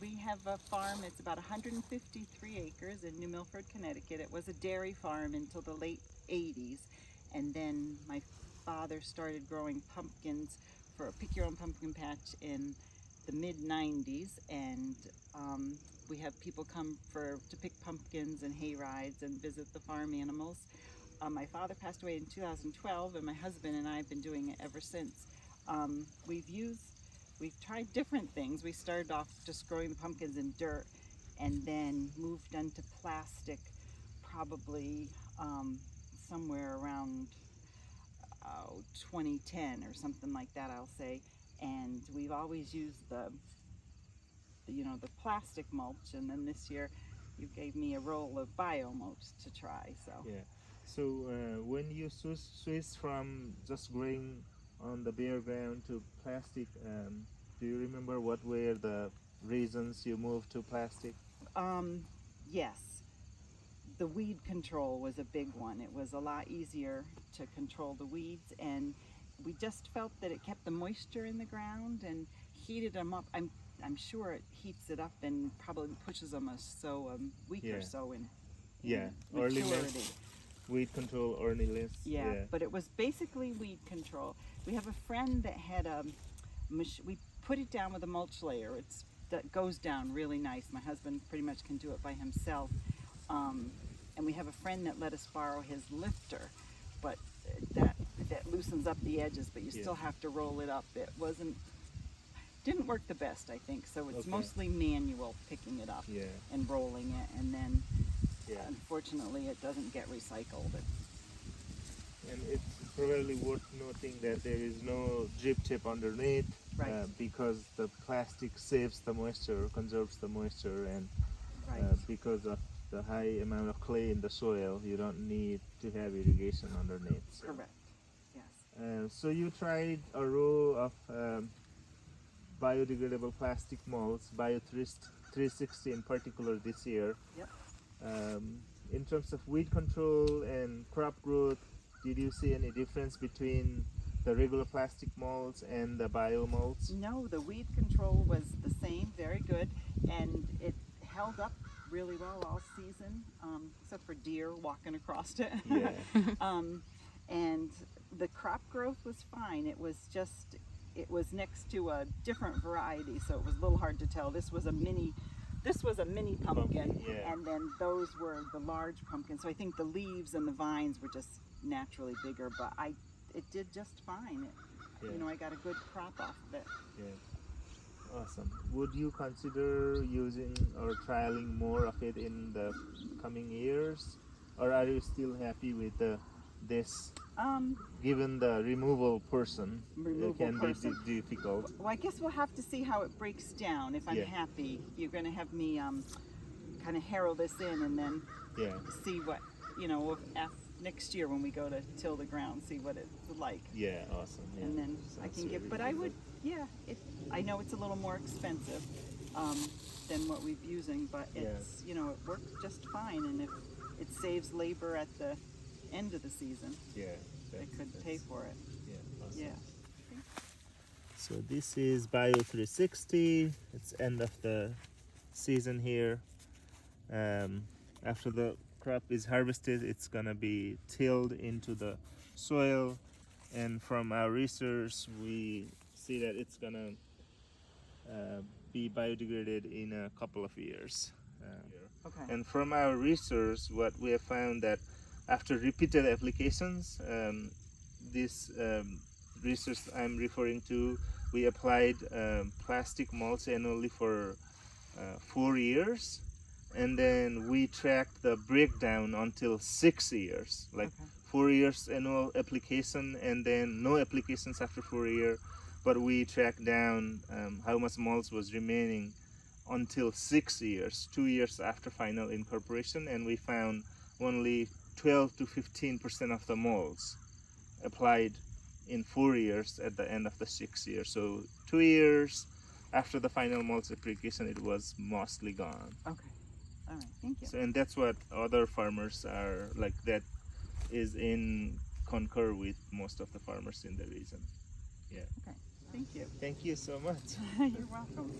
We have a farm. It's about 153 acres in New Milford, Connecticut. It was a dairy farm until the late 80s, and then my father started growing pumpkins for a pick your own pumpkin patch in the mid 90s, and we have people come to pick pumpkins and hay rides and visit the farm animals. My father passed away in 2012, and my husband and I have been doing it ever since. We've tried different things. We started off just growing the pumpkins in dirt, and then moved into plastic probably somewhere around 2010 or something like that, I'll say. And we've always used the plastic mulch, and then this year you gave me a roll of bio mulch to try. So yeah. So when you switch from just growing on the bare ground to plastic, do you remember what were the reasons you moved to plastic? yes, the weed control was a big one. It was a lot easier to control the weeds, and we just felt that it kept the moisture in the ground and heated them up. I'm sure it heats it up and probably pushes them a week or so in maturity. Weed control early. Yeah, but it was basically weed control. We have a friend that had we put it down with a mulch layer. That goes down really nice. My husband pretty much can do it by himself. And we have a friend that let us borrow his lifter, but that loosens up the edges, but you still have to roll it up. It didn't work the best, I think. So it's mostly manual picking it up and rolling it, and then unfortunately it doesn't get recycled. And it's probably worth noting that there is no drip tip underneath, because the plastic saves the moisture, conserves the moisture, and because of the high amount of clay in the soil, you don't need to have irrigation underneath. So. Correct. Yes. So you tried a row of biodegradable plastic molds, Bio 360 in particular this year. Yep. In terms of weed control and crop growth, did you see any difference between the regular plastic molds and the bio molds? No, the weed control was the same, very good, and it held up really well all season, except for deer walking across it. Yeah. And the crop growth was fine. It was next to a different variety, so it was a little hard to tell. This was a mini pumpkin, and then those were the large pumpkins. So I think the leaves and the vines were just naturally bigger, but it did just fine. I got a good crop off of it. Yeah. Awesome. Would you consider using or trialing more of it in the coming years, or are you still happy with this? Given the removal portion, it can be difficult. Well, I guess we'll have to see how it breaks down. If I'm happy, you're going to have me kind of harrow this in, and then see what next year when we go to till the ground, see what it's like. Yeah, awesome. Yeah. And then I can give. But I would, I know it's a little more expensive than what we've using, but it's it works just fine, and if it saves labor at the end of the season, it could pay for it. Yeah, awesome. Yeah. So this is Bio 360. It's end of the season here. After the crop is harvested, it's gonna be tilled into the soil, and from our research we see that it's gonna be biodegraded in a couple of years. And from our research, what we have found that after repeated applications, this research I'm referring to, we applied plastic mulch annually for 4 years, and then we tracked the breakdown until 6 years, like 4 years annual application and then no applications after 4 years, but we tracked down how much mulch was remaining until 6 years, 2 years after final incorporation, and we found only 12 to 15% of the molds applied in 4 years at the end of the 6 years. So 2 years after the final mulch application, it was mostly gone. Okay. All right. Thank you. So, and that's what other farmers are like. That is in concur with most of the farmers in the region. Yeah. Okay. Thank you. Thank you so much. You're welcome.